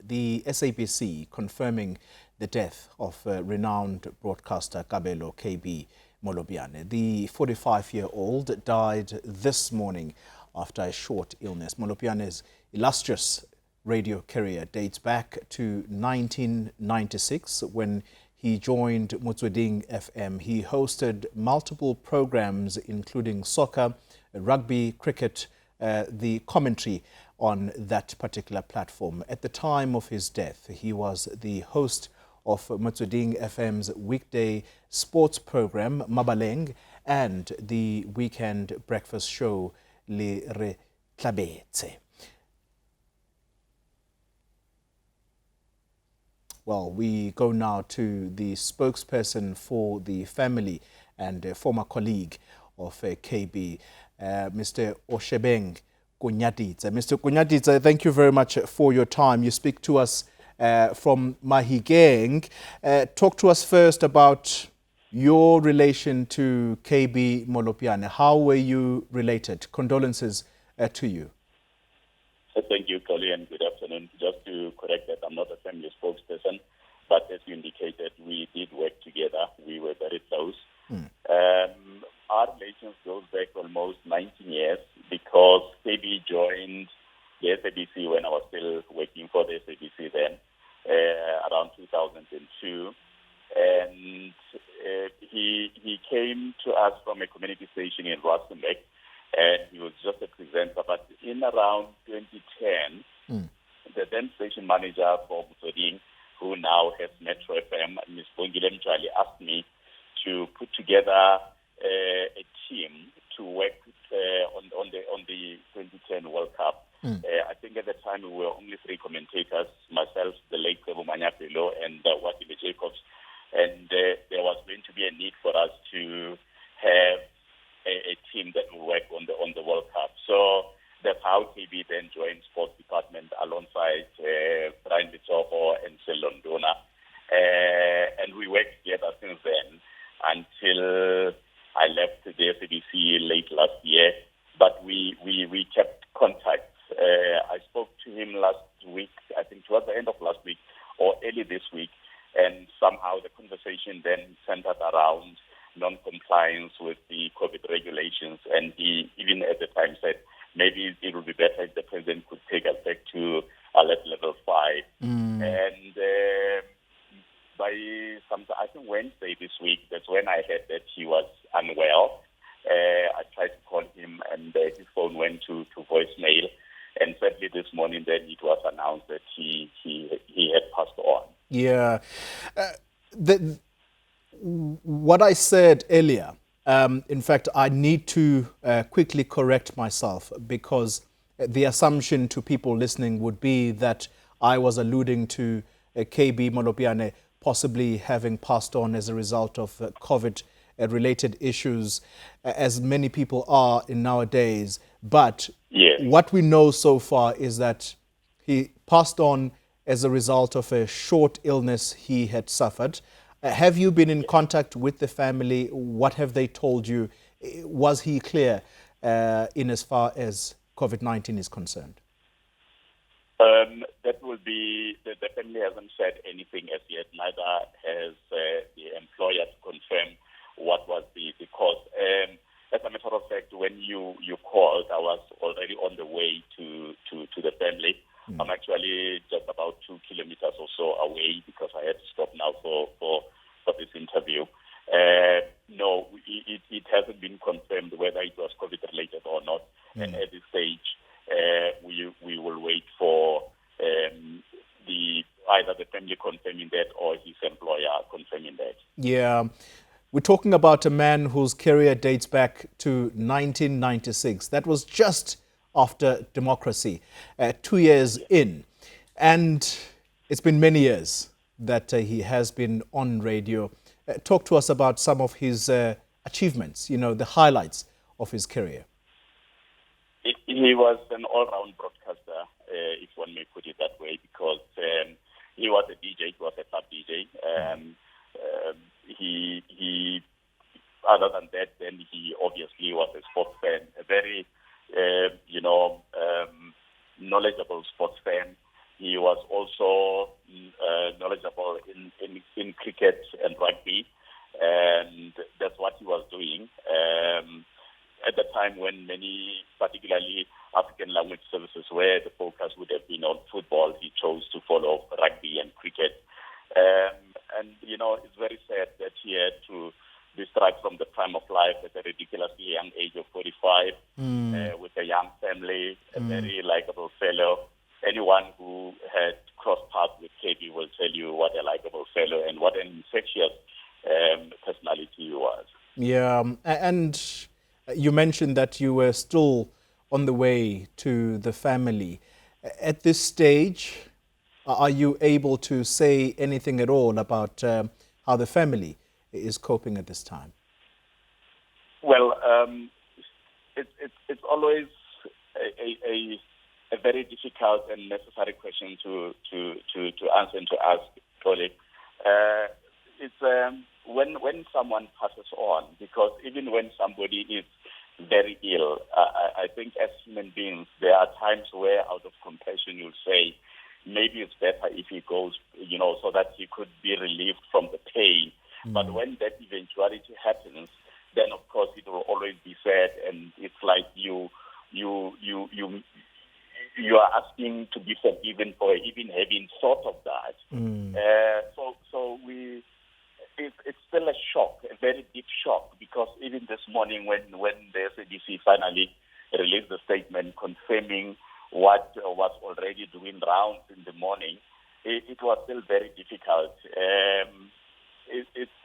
the SABC confirming the death of renowned broadcaster KB Molopyan. The 45-year-old died this morning after a short illness. Molopyan's illustrious radio career dates back to 1996 when he joined Motsweding FM. He hosted multiple programs including soccer, rugby, cricket, the commentary on that particular platform. At the time of his death, he was the host of Motsweding FM's weekday sports program, Mabaleng, and the weekend breakfast show, Le Re Tlabetse. Well, we go now to the spokesperson for the family and a former colleague of KB, Mr. Oshebeng Koonyaditse. Mr. Koonyaditse, thank you very much for your time. You speak to us from Mahikeng. Talk to us first about your relation to KB Molopyan. How were you related? Condolences to you. Thank you, Colin, and good afternoon. Just to correct that, I'm not a family spokesperson, but as you indicated, we did work together. We were very close. Our relations goes back almost 19 years because KB joined the SABC when I was still working for the SABC then, around 2002. And he came to us from a community station in Rustenburg, and he was just a presenter. But in around 2010, the then station manager for Motsweding, who now has Metro FM, Ms. Bongile Mchali, asked me to put together a team to work on the 2010 World Cup. I think at the time we were only three commentators, myself, the late KB Molopyan, and Watile Jacobs. And there was going to be a need for us to have a team that will work on the World Cup. So that's how KB then joined sports department alongside Brian Bitsoho and Selon Dona. And we worked together since then until I left the SABC late last year. But we kept contact. I spoke to him last week, I think towards the end of last week or early this week, and somehow the conversation then centered around non-compliance with the COVID regulations. And he, even at the time, said maybe it would be better if the president could take us back to alert level 5. And by I think Wednesday this week, that's when I heard that he was unwell. I tried to call him, and his phone went to voicemail. And sadly, this morning, then it was announced that he had passed on. Yeah. What I said earlier, in fact, I need to quickly correct myself, because the assumption to people listening would be that I was alluding to KB Molopyan possibly having passed on as a result of COVID-related issues, as many people are in nowadays. But what we know so far is that he passed on as a result of a short illness he had suffered. Have you been in contact with the family? What have they told you? Was he clear in as far as COVID-19 is concerned? That will be, the family hasn't said anything as yet. Neither has the employer to confirm what was the cause. As a matter of fact, when you called, I was already on the way to the family. I'm actually just about 2 kilometers or so away because I had to stop now for this interview. No, it hasn't been confirmed whether it was COVID-related or not. And at this stage, we will wait for either the family confirming that or his employer confirming that. Yeah. We're talking about a man whose career dates back to 1996. That was just after democracy, 2 years in. And it's been many years that he has been on radio. Talk to us about some of his achievements, the highlights of his career. He was an all-round broadcaster, if one may put it that way, because he was a DJ, he was a club DJ. He, other than that, then he obviously was a sports fan, a very, knowledgeable sports fan. He was also also knowledgeable in cricket and rugby, and that's what he was doing. At the time when many, particularly African language services, where the focus would have been on football, he chose to follow rugby and cricket. And, it's very sad that he had to distract from the prime of life at a ridiculously young age of 45 with a young family, a very likable fellow. Anyone who had crossed paths with KB will tell you what a likable fellow and what an infectious personality he was. Yeah, and you mentioned that you were still on the way to the family. At this stage, are you able to say anything at all about how the family is coping at this time? Well, it's always a very difficult and necessary question to answer and to ask, colleague. It's when someone passes on, because even when somebody is very ill, I think as human beings, there are times where out of compassion you'll say, maybe it's better if he goes, so that he could be relieved from the pain. But when that eventuality happens, then of course it will always be sad, and it's like you are asking to be forgiven for even having thought of that. It's still a shock, a very deep shock, because even this morning when the SABC finally released the statement confirming what was already doing rounds in the morning, it was still very difficult.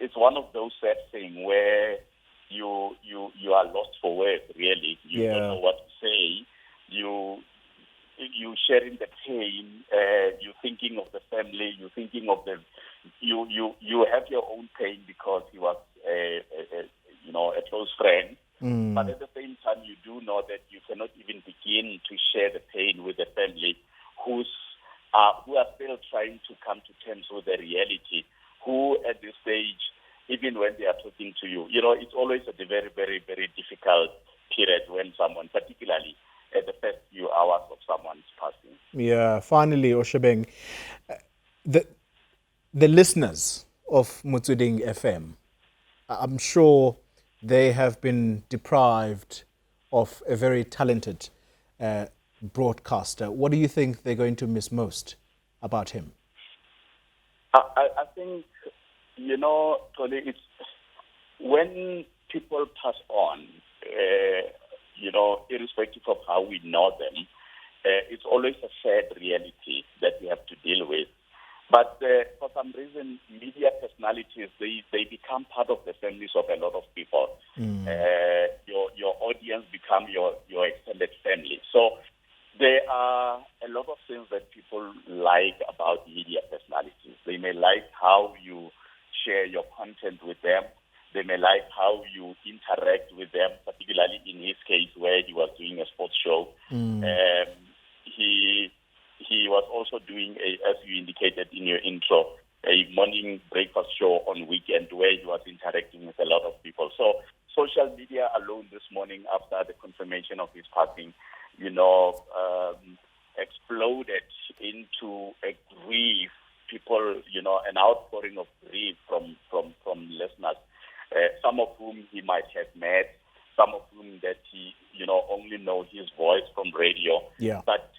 It's one of those sad things where you are lost for words, really. You don't know what to say. You sharing the pain. You're thinking of the family. You're thinking of you have your own pain because he was a close friend. But at the same time, you do know that you cannot even begin to share the pain with the family who are still trying to come to terms with the reality, who at this stage, even when they are talking to you, it's always a very, very, very difficult period when someone, particularly at the first few hours of someone's passing. Yeah, finally, Oshebeng, the listeners of Motsweding FM, I'm sure they have been deprived of a very talented broadcaster. What do you think they're going to miss most about him? I think, Tony, it's when people pass on, irrespective of how we know them, it's always a sad reality that we have to deal with. But for some reason, media personalities, they become part of the families of a lot of people. Your audience become your extended family. So there are a lot of things that people like about media personalities. They may like how you share your content with them. They may like how you interact with them, particularly in his case where he was doing a sports show. He was also doing, as you indicated in your intro, a morning breakfast show on weekend where he was interacting with a lot of people. So social media alone this morning after the confirmation of his passing, exploded into a grief. People, an outpouring of grief from listeners, some of whom he might have met, some of whom that he, only know his voice from radio. Yeah. But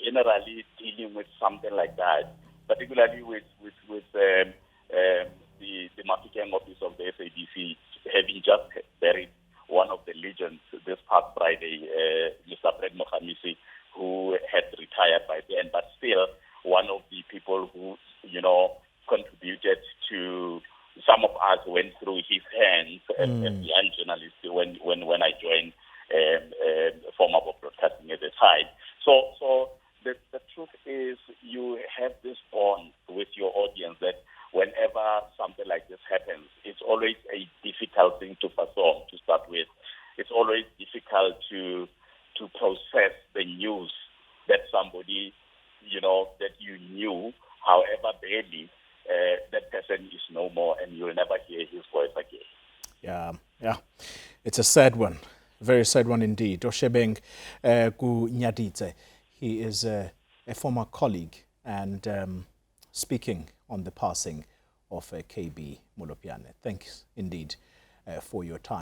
generally dealing with something like that, particularly with the marketing office of the SABC having just buried one of the legends this past Friday, Mr. Fred Mohamisi, who had retired by then, but still one of the people who, contributed to, some of us went through his hands as young journalists when I joined former broadcasting at the time. So the truth is you have this bond with your audience that whenever something like this happens, it's always a difficult thing to perform, to start with. It's always difficult to process the news that somebody, that you knew, however barely, that person is no more and you'll never hear his voice again. Yeah. It's a sad one. A very sad one indeed. Oshebeng Koonyaditse, he is a former colleague and speaking on the passing of KB Molopyan. Thanks indeed for your time.